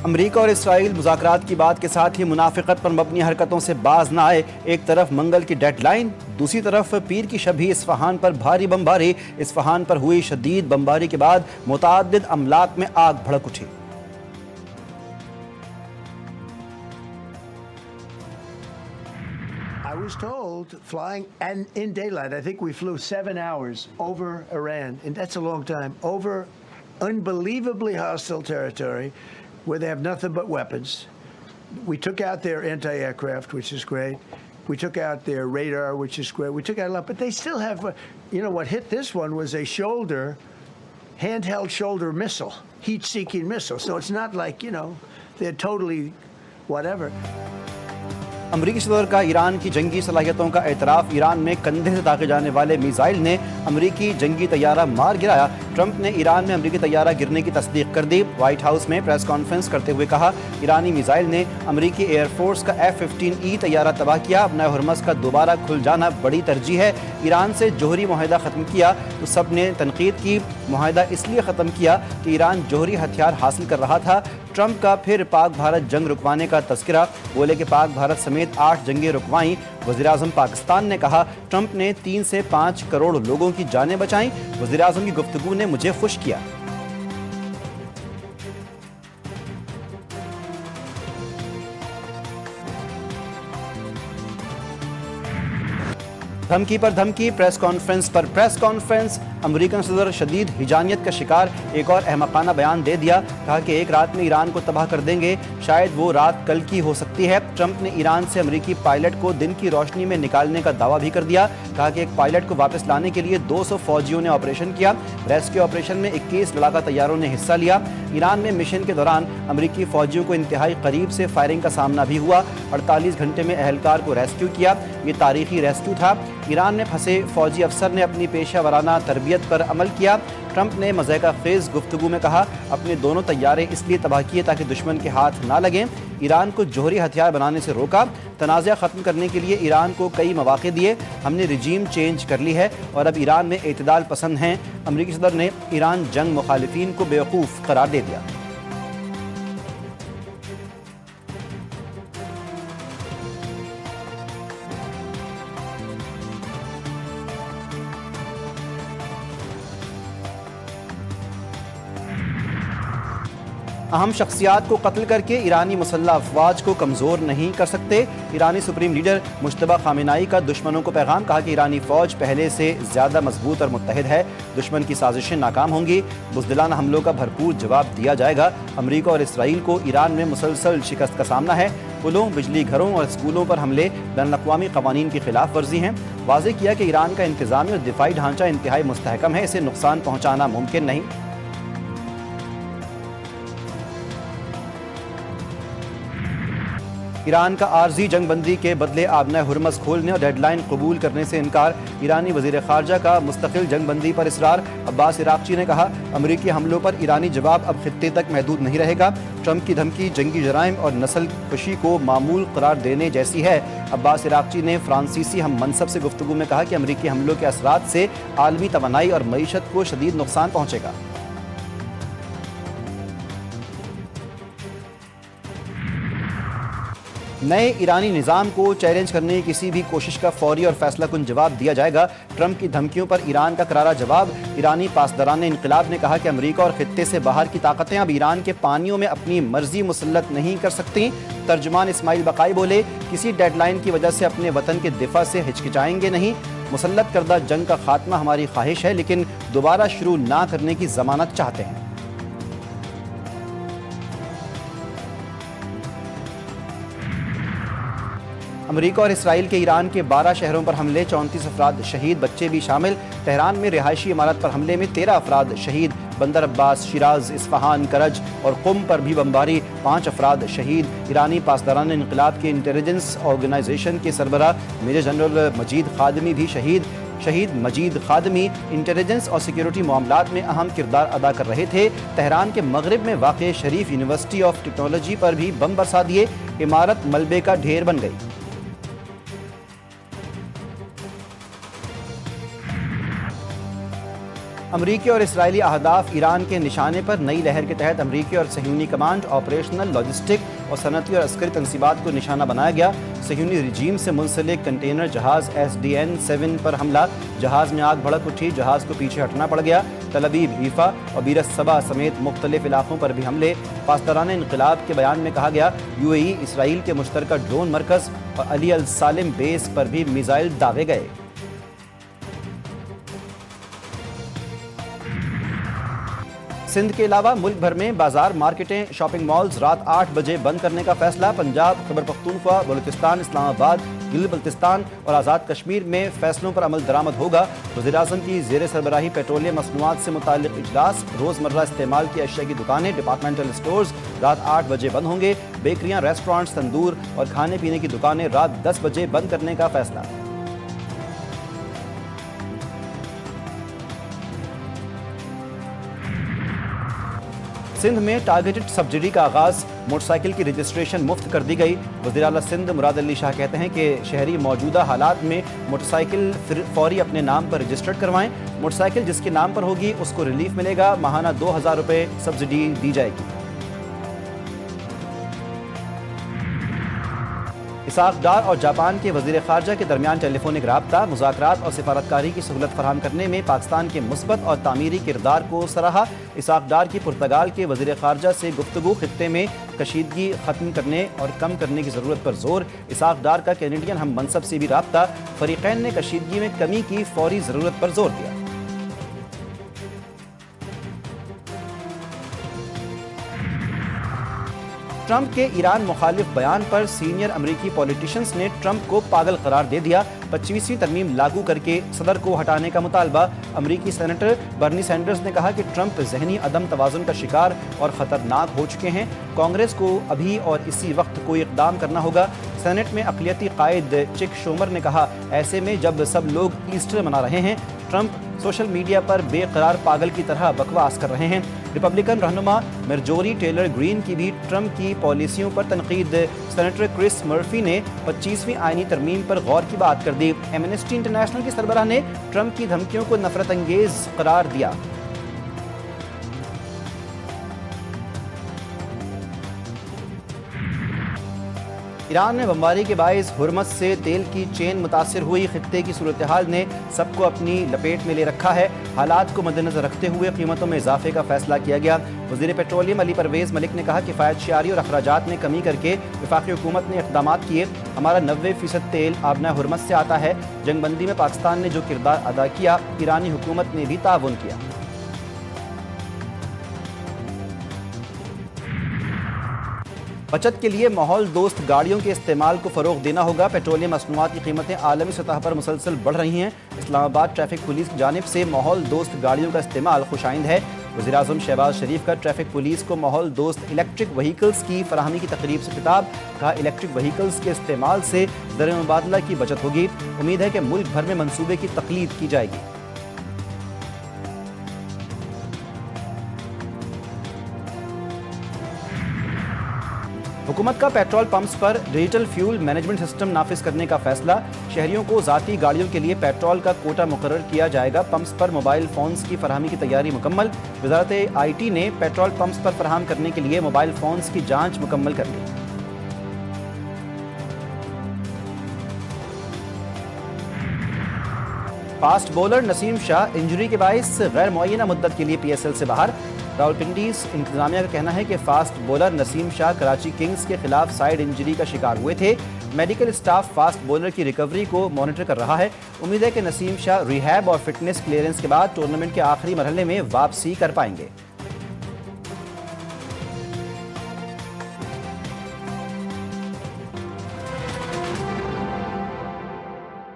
امریکہ اور اسرائیل مذاکرات کی بات کے ساتھ ہی منافقت پر مبنی حرکتوں سے باز نہ آئے۔ ایک طرف منگل کی ڈیڈ لائن، دوسری طرف پیر کی شب ہی اصفہان پر بھاری بمباری۔ اصفہان پر ہوئی شدید بمباری کے بعد متعدد املاک میں آگ بھڑک اٹھی۔ I was told flying and in daylight, I think we flew 7 hours over Iran, and that's a long time, over unbelievably hostile territory where they have nothing but weapons. We took out their anti-aircraft, which is great. We took out their radar, which is great. We took out a lot, but they still have, what hit this one was a handheld shoulder missile, heat-seeking missile. So it's not like, they're totally whatever. امریکی صدر کا ایران کی جنگی صلاحیتوں کا اعتراف۔ ایران میں کندھے سے داغے جانے والے میزائل نے امریکی جنگی طیارہ مار گرایا۔ ٹرمپ نے ایران میں امریکی طیارہ گرنے کی تصدیق کر دی۔ وائٹ ہاؤس میں پریس کانفرنس کرتے ہوئے کہا، ایرانی میزائل نے امریکی ایئر فورس کا F-15E طیارہ تباہ کیا۔ اپنا ہرمز کا دوبارہ کھل جانا بڑی ترجیح ہے۔ ایران سے جوہری معاہدہ ختم کیا تو سب نے تنقید کی۔ معاہدہ اس لیے ختم کیا کہ ایران جوہری ہتھیار حاصل کر رہا تھا۔ ٹرمپ کا پھر پاک بھارت جنگ رکوانے کا تذکرہ، بولے کہ پاک بھارت سمیت 8 جنگیں رکوائیں۔ وزیراعظم پاکستان نے کہا، ٹرمپ نے 3 سے 5 کروڑ لوگوں کی جانیں بچائیں۔ وزیراعظم کی گفتگو نے مجھے خوش کیا۔ دھمکی پر دھمکی، پریس کانفرنس پر پریس کانفرنس۔ امریکن صدر شدید ہجانیت کا شکار، ایک اور احمقانہ بیان دے دیا۔ کہا کہ ایک رات میں ایران کو تباہ کر دیں گے، شاید وہ رات کل کی ہو سکتی ہے۔ ٹرمپ نے ایران سے امریکی پائلٹ کو دن کی روشنی میں نکالنے کا دعویٰ بھی کر دیا۔ کہا کہ ایک پائلٹ کو واپس لانے کے لیے 200 فوجیوں نے آپریشن کیا۔ ریسکیو آپریشن میں 21 لڑاکا طیاروں نے حصہ لیا۔ ایران میں مشن کے دوران امریکی فوجیوں کو انتہائی قریب سے فائرنگ کا سامنا بھی ہوا۔ 48 گھنٹے میں اہلکار کو ریسکیو کیا۔ یہ تاریخی ریسکیو تھا۔ ایران میں پھنسے فوجی افسر نے اپنی پیشہ ورانہ تربیت پر عمل کیا۔ ٹرمپ نے مضحکہ خیز گفتگو میں کہا، اپنے دونوں طیارے اس لیے تباہ کیے تاکہ دشمن کے ہاتھ نہ لگیں۔ ایران کو جوہری ہتھیار بنانے سے روکا۔ تنازع ختم کرنے کے لیے ایران کو کئی مواقع دیے۔ ہم نے رجیم چینج کر لی ہے اور اب ایران میں اعتدال پسند ہیں۔ امریکی صدر نے ایران جنگ مخالفین کو بیوقوف قرار دے دیا۔ اہم شخصیات کو قتل کر کے ایرانی مسلح افواج کو کمزور نہیں کر سکتے۔ ایرانی سپریم لیڈر مجتبیٰ خامنہئی کا دشمنوں کو پیغام، کہا کہ ایرانی فوج پہلے سے زیادہ مضبوط اور متحد ہے۔ دشمن کی سازشیں ناکام ہوں گی، بزدلانہ حملوں کا بھرپور جواب دیا جائے گا۔ امریکہ اور اسرائیل کو ایران میں مسلسل شکست کا سامنا ہے۔ پلوں، بجلی گھروں اور اسکولوں پر حملے بین الاقوامی قوانین کی خلاف ورزی ہیں۔ واضح کیا کہ ایران کا انتظامی اور دفاعی ڈھانچہ انتہائی مستحکم ہے، اسے نقصان پہنچانا ممکن نہیں۔ ایران کا عارضی جنگ بندی کے بدلے آبنہ ہرمز کھولنے اور ڈیڈ لائن قبول کرنے سے انکار۔ ایرانی وزیر خارجہ کا مستقل جنگ بندی پر اصرار۔ عباس عراقچی نے کہا، امریکی حملوں پر ایرانی جواب اب خطے تک محدود نہیں رہے گا۔ ٹرمپ کی دھمکی جنگی جرائم اور نسل کشی کو معمول قرار دینے جیسی ہے۔ عباس عراقچی نے فرانسیسی ہم منصب سے گفتگو میں کہا کہ امریکی حملوں کے اثرات سے عالمی توانائی اور معیشت کو شدید نقصان پہنچے گا۔ نئے ایرانی نظام کو چیلنج کرنے کی کسی بھی کوشش کا فوری اور فیصلہ کن جواب دیا جائے گا۔ ٹرمپ کی دھمکیوں پر ایران کا کرارا جواب۔ ایرانی پاسداران انقلاب نے کہا کہ امریکہ اور خطے سے باہر کی طاقتیں اب ایران کے پانیوں میں اپنی مرضی مسلط نہیں کر سکتی۔ ترجمان اسماعیل بقائی بولے، کسی ڈیڈ لائن کی وجہ سے اپنے وطن کے دفاع سے ہچکچائیں گے نہیں۔ مسلط کردہ جنگ کا خاتمہ ہماری خواہش ہے، لیکن دوبارہ شروع نہ کرنے کی ضمانت چاہتے ہیں۔ امریکہ اور اسرائیل کے ایران کے 12 شہروں پر حملے، 34 افراد شہید، بچے بھی شامل۔ تہران میں رہائشی عمارت پر حملے میں 13 افراد شہید۔ بندر عباس، شیراز، اصفہان، کرج اور قم پر بھی بمباری، 5 افراد شہید۔ ایرانی پاسداران انقلاب کے انٹیلیجنس آرگنائزیشن کے سربراہ میجر جنرل مجید خادمی بھی شہید۔ شہید مجید خادمی انٹیلیجنس اور سیکیورٹی معاملات میں اہم کردار ادا کر رہے تھے۔ تہران کے مغرب میں واقع شریف یونیورسٹی آف ٹیکنالوجی پر بھی بم برسا دیے، عمارت ملبے کا ڈھیر بن گئی۔ امریکی اور اسرائیلی اہداف ایران کے نشانے پر نئی لہر کے تحت امریکی اور صہیونی کمانڈ آپریشنل، لاجسٹک اور صنعتی اور عسکری تنصیبات کو نشانہ بنایا گیا۔ صہیونی رجیم سے منسلک کنٹینر جہاز SDN-7 پر حملہ، جہاز میں آگ بھڑک اٹھی، جہاز کو پیچھے ہٹنا پڑ گیا۔ تل ابیب، حیفا اور بیر السبا سمیت مختلف علاقوں پر بھی حملے۔ پاسداران انقلاب کے بیان میں کہا گیا UAE اسرائیل کے مشترکہ ڈرون مرکز اور علی السالم بیس پر بھی میزائل داغے گئے۔ سندھ کے علاوہ ملک بھر میں بازار، مارکیٹیں، شاپنگ مالز رات 8 بجے بند کرنے کا فیصلہ۔ پنجاب، خیبر پختونخوا، بلوچستان، اسلام آباد، گلگت بلتستان اور آزاد کشمیر میں فیصلوں پر عمل درآمد ہوگا۔ وزیراعظم کی زیر سربراہی پیٹرولیم مصنوعات سے متعلق اجلاس۔ روزمرہ استعمال کی اشیاء کی دکانیں، ڈپارٹمنٹل سٹورز رات 8 بجے بند ہوں گے۔ بیکریاں، ریسٹورانٹس، تندور اور کھانے پینے کی دکانیں رات 10 بجے بند کرنے کا فیصلہ۔ سندھ میں ٹارگیٹڈ سبسڈی کا آغاز، موٹر سائیکل کی رجسٹریشن مفت کر دی گئی۔ وزیر اعلیٰ سندھ مراد علی شاہ کہتے ہیں کہ شہری موجودہ حالات میں موٹر سائیکل فوری اپنے نام پر رجسٹرڈ کروائیں۔ موٹر سائیکل جس کے نام پر ہوگی اس کو ریلیف ملے گا، ماہانہ 2000 روپے سبسڈی دی جائے گی۔ اسحاق ڈار اور جاپان کے وزیر خارجہ کے درمیان ٹیلی فونک رابطہ، مذاکرات اور سفارتکاری کی سہولت فراہم کرنے میں پاکستان کے مثبت اور تعمیری کردار کو سراہا۔ اسحاق ڈار کی پرتگال کے وزیر خارجہ سے گفتگو، خطے میں کشیدگی ختم کرنے اور کم کرنے کی ضرورت پر زور۔ اسحاق ڈار کا کینیڈین ہم منصب سے بھی رابطہ، فریقین نے کشیدگی میں کمی کی فوری ضرورت پر زور دیا۔ ٹرمپ کے ایران مخالف بیان پر سینئر امریکی پولیٹیشنز نے ٹرمپ کو پاگل قرار دے دیا۔ 25ویں ترمیم لاگو کر کے صدر کو ہٹانے کا مطالبہ۔ امریکی سینیٹر برنی سینڈرز نے کہا کہ ٹرمپ ذہنی عدم توازن کا شکار اور خطرناک ہو چکے ہیں۔ کانگریس کو ابھی اور اسی وقت کوئی اقدام کرنا ہوگا۔ سینٹ میں اقلیتی قائد چک شومر نے کہا، ایسے میں جب سب لوگ ایسٹر منا رہے ہیں، ٹرمپ سوشل میڈیا پر بے قرار پاگل کی طرح بکواس کر رہے ہیں۔ ریپبلکن رہنما مرجوری ٹیلر گرین کی بھی ٹرمپ کی پالیسیوں پر تنقید۔ سینیٹر کرس مرفی نے 25ویں آئینی ترمیم پر غور کی بات کر دی۔ ایمنسٹی انٹرنیشنل کی سربراہ نے ٹرمپ کی دھمکیوں کو نفرت انگیز قرار دیا۔ ایران میں بمباری کے باعث ہرمز سے تیل کی چین متاثر ہوئی۔ خطے کی صورتحال نے سب کو اپنی لپیٹ میں لے رکھا ہے۔ حالات کو مد نظر رکھتے ہوئے قیمتوں میں اضافے کا فیصلہ کیا گیا۔ وزیر پیٹرولیم علی پرویز ملک نے کہا کہ کفایت شعاری اور اخراجات میں کمی کر کے وفاقی حکومت نے اقدامات کیے۔ ہمارا 90% تیل آبنہ ہرمز سے آتا ہے۔ جنگ بندی میں پاکستان نے جو کردار ادا کیا، ایرانی حکومت نے بھی تعاون کیا۔ بچت کے لیے ماحول دوست گاڑیوں کے استعمال کو فروغ دینا ہوگا۔ پیٹرولیم مصنوعات کی قیمتیں عالمی سطح پر مسلسل بڑھ رہی ہیں۔ اسلام آباد ٹریفک پولیس کی جانب سے ماحول دوست گاڑیوں کا استعمال خوش آئند ہے۔ وزیراعظم شہباز شریف کا ٹریفک پولیس کو ماحول دوست الیکٹرک وہیکلز کی فراہمی کی تقریب سے خطاب، کہا الیکٹرک وہیکلز کے استعمال سے زر مبادلہ کی بچت ہوگی۔ امید ہے کہ ملک بھر میں منصوبے کی تقلید کی جائے گی۔ حکومت کا پیٹرول پمپس پر ڈیجیٹل فیول مینجمنٹ سسٹم نافذ کرنے کا فیصلہ۔ شہریوں کو ذاتی گاڑیوں کے لیے پیٹرول کا کوٹا مقرر کیا جائے گا۔ پمپس پر موبائل فونز کی فراہمی کی تیاری مکمل۔ وزارت IT نے پیٹرول پمپس پر فراہم کرنے کے لیے موبائل فونز کی جانچ مکمل کر لی۔ فاسٹ بولر نسیم شاہ انجری کے باعث غیر معینہ مدت کے لیے PSL سے باہر۔ راولپنڈی انتظامیہ کا کہنا ہے کہ فاسٹ بولر نسیم شاہ کراچی کنگز کے خلاف سائیڈ انجری کا شکار ہوئے تھے۔ میڈیکل اسٹاف فاسٹ بولر کی ریکوری کو مانیٹر کر رہا ہے۔ امید ہے کہ نسیم شاہ ریہیب اور فٹنس کلیئرنس کے بعد ٹورنامنٹ کے آخری مرحلے میں واپسی کر پائیں گے۔